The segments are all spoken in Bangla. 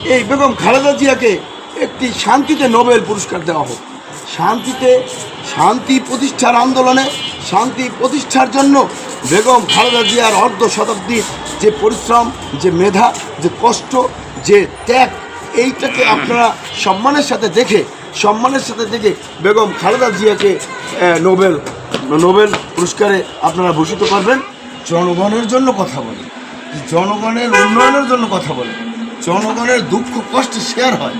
এই বেগম খালেদা জিয়াকে একটি শান্তিতে নোবেল পুরস্কার দেওয়া হোক। শান্তি প্রতিষ্ঠার আন্দোলনে শান্তি প্রতিষ্ঠার জন্য বেগম খালেদা জিয়ার অর্ধ শতাব্দীর যে পরিশ্রম, যে মেধা, যে কষ্ট, যে ত্যাগ, এইটাকে আপনারা সম্মানের সাথে দেখে বেগম খালেদা জিয়াকে নোবেল পুরস্কারে আপনারা ভূষিত করবেন। জনগণের জন্য কথা বলে, জনগণের উন্নয়নের জন্য কথা বলে, জনগণের দুঃখ কষ্ট শেয়ার হয়,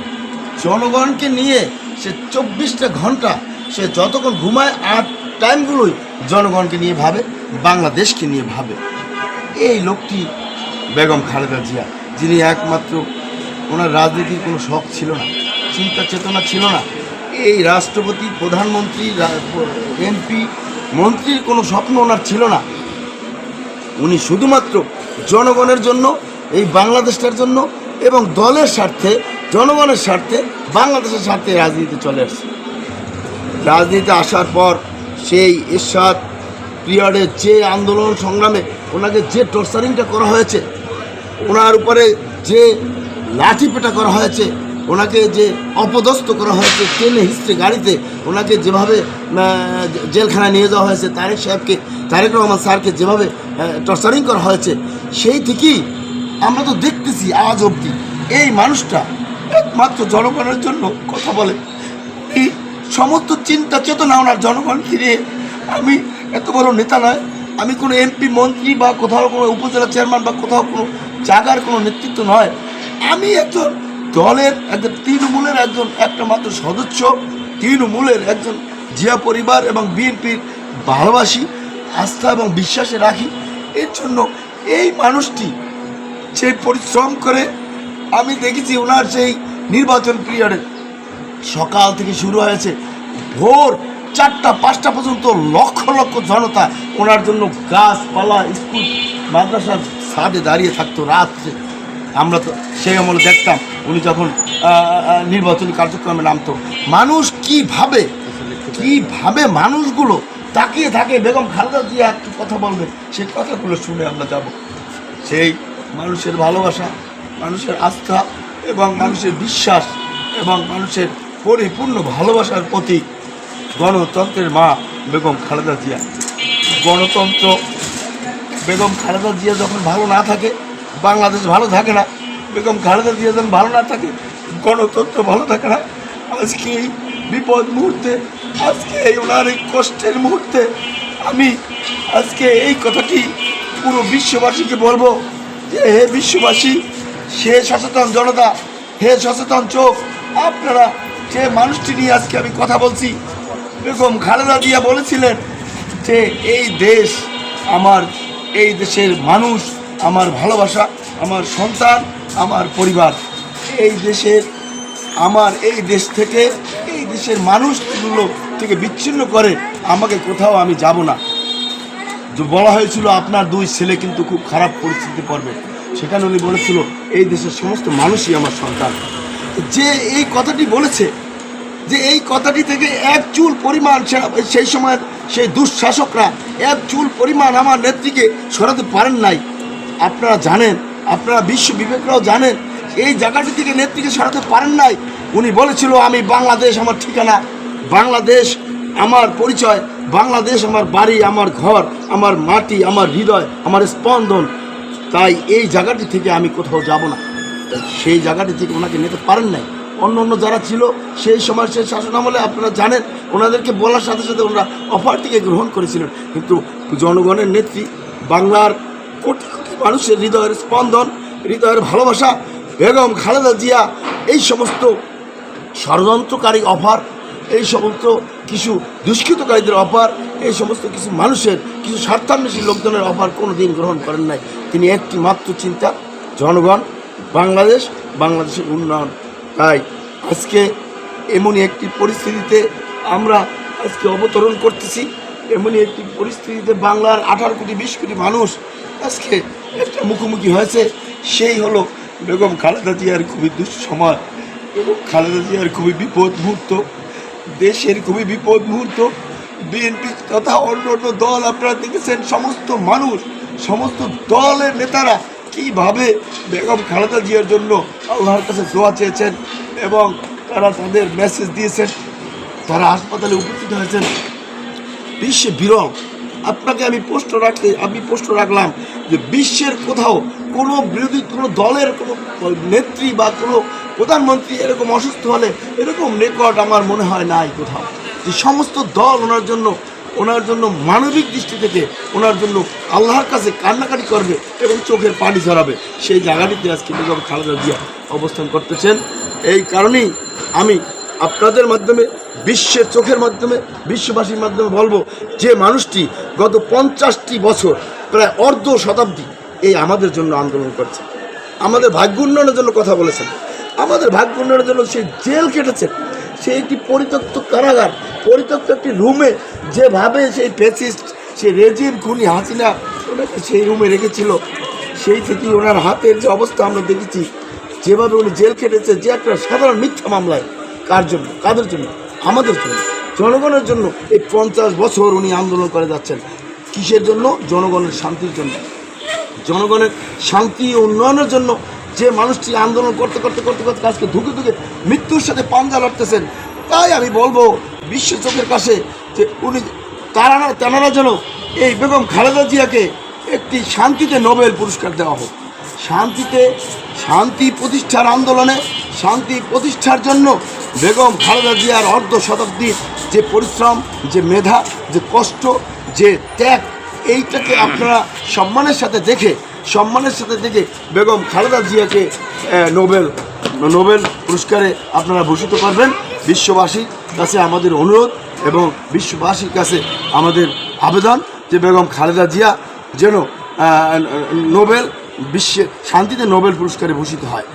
জনগণকে নিয়ে সে 24টা ঘন্টা সে যতক্ষণ ঘুমায় আর টাইমগুলোই জনগণকে নিয়ে ভাবে, বাংলাদেশকে নিয়ে ভাবে। এই লোকটি বেগম খালেদা জিয়া, যিনি একমাত্র, ওনার রাজনীতির কোনো শখ ছিল না, চিন্তা চেতনা ছিল না। এই রাষ্ট্রপতি, প্রধানমন্ত্রী, এমপি, মন্ত্রীর কোনো স্বপ্ন ওনার ছিল না। উনি শুধুমাত্র জনগণের জন্য, এই বাংলাদেশটার জন্য এবং দলের স্বার্থে, জনগণের স্বার্থে, বাংলাদেশের স্বার্থে রাজনীতিতে চলে আসছে। রাজনীতিতে আসার পর সেই এরশাদ পিরিয়ডে যে আন্দোলন সংগ্রামে ওনাকে যে টর্চারিংটা করা হয়েছে, ওনার উপরে যে লাঠিপেটা করা হয়েছে, ওনাকে যে অপদস্থ করা হয়েছে, ট্রেনে হিস্ট্রি গাড়িতে ওনাকে যেভাবে জেলখানায় নিয়ে যাওয়া হয়েছে, তারেক রহমান স্যারকে যেভাবে টর্চারিং করা হয়েছে, সেই থেকেই আমরা তো দেখতেছি আজ অবধি এই মানুষটা একমাত্র জনগণের জন্য কথা বলে। এই সমস্ত চিন্তা চেতনা ওনার জনগণ ফিরিয়ে, আমি এত বড় নেতা নয়, আমি কোনো এমপি, মন্ত্রী বা কোথাও কোনো উপজেলা চেয়ারম্যান বা কোথাও কোনো জায়গার কোনো নেতৃত্ব নয়, আমি একজন দলের একজন তৃণমূলের একটা মাত্র সদস্য, তৃণমূলের একজন জিয়া পরিবার এবং বিএনপির ভালোবাসি, আস্থা এবং বিশ্বাসে রাখি। এর জন্য এই মানুষটি যে পরিশ্রম করে, আমি দেখেছি ওনার সেই নির্বাচন পিরিয়ডে সকাল থেকে শুরু হয়েছে, ভোর 4টা 5টা পর্যন্ত লক্ষ লক্ষ জনতা ওনার জন্য গাছপালা, স্কুল, মাদ্রাসার ছাদে দাঁড়িয়ে থাকতো রাত্রে। আমরা তো সেই আমলে দেখতাম উনি যখন নির্বাচনী কার্যক্রমে নামতো, মানুষ কীভাবে মানুষগুলো তাকিয়ে থাকে বেগম খালেদা জিয়া একটু কথা বলবে, সেই কথাগুলো শুনে আমরা যাব। সেই মানুষের ভালোবাসা, মানুষের আস্থা এবং মানুষের বিশ্বাস এবং মানুষের পরিপূর্ণ ভালোবাসার প্রতীক গণতন্ত্রের মা বেগম খালেদা জিয়া। গণতন্ত্র, বেগম খালেদা জিয়া যখন ভালো না থাকে বাংলাদেশ ভালো থাকে না, বেগম খালেদা জিয়া যখন ভালো না থাকে গণতন্ত্র ভালো থাকে না। আজকে এই বিপদ মুহূর্তে, আজকে এই ওনার এই কষ্টের মুহূর্তে আমি আজকে এই কথাটি পুরো বিশ্ববাসীকে বলবো যে হে বিশ্ববাসী, হে সচেতন জনতা, হে সচেতন চোখ, আপনারা যে মানুষটি নিয়ে আজকে আমি কথা বলছি, বেগম খালেদা জিয়া বলেছিলেন যে এই দেশ আমার, এই দেশের মানুষ আমার ভালোবাসা, আমার সন্তান, আমার পরিবার। এই দেশের আমার, এই দেশ থেকে, এই দেশের মানুষগুলো থেকে বিচ্ছিন্ন করে আমাকে কোথাও আমি যাব না। বলা হয়েছিল আপনার 2 ছেলে কিন্তু খুব খারাপ পরিস্থিতি পড়বে, সেখানে উনি বলেছিল এই দেশের সমস্ত মানুষই আমার সন্তান। যে এই কথাটি বলেছে, যে এই কথাটি থেকে এক চুল পরিমাণ সেই সময় সেই দুঃশাসকরা এক চুল পরিমাণ আমার নেত্রীকে সরাতে পারেন নাই। আপনারা জানেন, আপনারা বিশ্ব বিবেকরাও জানেন, এই জায়গাটি থেকে নেত্রীকে সরাতে পারেন নাই। উনি বলেছিল আমি বাংলাদেশ আমার ঠিকানা, বাংলাদেশ আমার পরিচয়, বাংলাদেশ আমার বাড়ি, আমার ঘর, আমার মাটি, আমার হৃদয়, আমার স্পন্দন। তাই এই জায়গাটি থেকে আমি কোথাও যাব না। সেই জায়গাটি থেকে ওনাকে নিতে পারেন নাই। অন্য যারা ছিল সেই সময়, সেই শাসন আমলে আপনারা জানেন, ওনাদেরকে বলার সাথে সাথে ওনারা অফারটিকে গ্রহণ করেছিলেন। কিন্তু জনগণের নেত্রী, বাংলার কোটি কোটি মানুষের হৃদয়ের স্পন্দন, হৃদয়ের ভালোবাসা বেগম খালেদা জিয়া এই সমস্ত ষড়যন্ত্রকারী অফার, এই সমস্ত কিছু দুষ্কৃতকারীদের অফার, এই সমস্ত কিছু মানুষের, কিছু স্বার্থান্বেষী লোকজনের অফার কোনো দিন গ্রহণ করেন নাই। তিনি একটি মাত্র চিন্তা, জনগণ, বাংলাদেশ, বাংলাদেশের উন্নয়ন। তাই আজকে এমনই একটি পরিস্থিতিতে আমরা আজকে অবতরণ করতেছি, এমনই একটি পরিস্থিতিতে বাংলার 18 কোটি 20 কোটি মানুষ আজকে একটা মুখোমুখি হয়েছে। সেই হলো বেগম খালেদা জিয়ার খুবই দুঃসময়, বেগম খালেদা জিয়ার খুবই বিপদ মুহূর্ত, দেশের খুবই বিপদ মুহূর্ত। বিএনপি তথা অন্য দল আপনারা দেখেছেন, সমস্ত মানুষ, সমস্ত দলের নেতারা কীভাবে বেগম খালেদা জিয়ার জন্য আল্লাহর কাছে দোয়া চেয়েছেন এবং তারা তাদের মেসেজ দিয়েছেন, তারা হাসপাতালে উপস্থিত হয়েছেন, বিশ্বে বিরল। আপনাকে আমি প্রশ্ন রাখলাম যে বিশ্বের কোথাও কোনো বিরোধী কোনো দলের কোনো নেত্রী বা কোনো প্রধানমন্ত্রী এরকম অসুস্থ হলে এরকম রেকর্ড আমার মনে হয় নাই কোথাও, যে সমস্ত দল ওনার জন্য মানবিক দৃষ্টি থেকে ওনার জন্য আল্লাহর কাছে কান্নাকাটি করবে এবং চোখের পানি ঝরাবে। সেই জায়গাটিতে আজকে বেগম খালেদা জিয়া অবস্থান করতেছেন। এই কারণেই আমি আপনাদের মাধ্যমে, বিশ্বের চোখের মাধ্যমে, বিশ্ববাসীর মাধ্যমে বলবো যে মানুষটি গত 50টি বছর, প্রায় অর্ধ শতাব্দী এই আমাদের জন্য আন্দোলন করছে, আমাদের ভাগ্য উন্নয়নের জন্য কথা বলেছেন, আমাদের ভাগ্য উন্নয়নের জন্য সে জেল কেটেছেন, সে একটি পরিত্যক্ত কারাগার, পরিত্যক্ত একটি রুমে যেভাবে সেই ফ্যাসিস্ট, সেই রেজিম খুনি হাসিনা ওনাকে সেই রুমে রেখেছিল, সেই থেকেই ওনার হাতের যে অবস্থা আমরা দেখেছি, যেভাবে উনি জেল খেটেছে, যে একটা সাধারণ মিথ্যা মামলায়, কার জন্য, কাদের জন্য? আমাদের জন্য, জনগণের জন্য। এই 50 বছর উনি আন্দোলন করে যাচ্ছেন। কিসের জন্য? জনগণের শান্তির জন্য, জনগণের শান্তি ও উন্নয়নের জন্য। যে মানুষটি আন্দোলন করতে করতে করতে করতে আজকে ধুকে ধুকে মৃত্যুর সাথে পাঞ্জা লড়তেছেন, তাই আমি বলবো বিশ্ব চোখের কাছে যে তেনারা যেন এই বেগম খালেদা জিয়াকে একটি শান্তিতে নোবেল পুরস্কার দেওয়া হোক। শান্তি প্রতিষ্ঠার আন্দোলনে, শান্তি প্রতিষ্ঠার জন্য বেগম খালেদা জিয়ার অর্ধ শতাব্দীর যে পরিশ্রম, যে মেধা, যে কষ্ট, যে ত্যাগ, এইটাকে আপনারা সম্মানের সাথে দেখে বেগম খালেদা জিয়াকে নোবেল পুরস্কারে আপনারা ভূষিত করবেন। বিশ্ববাসীর কাছে আমাদের অনুরোধ এবং বিশ্ববাসীর কাছে আমাদের আবেদন যে বেগম খালেদা জিয়া যেন শান্তিতে নোবেল পুরস্কারে ভূষিত হয়।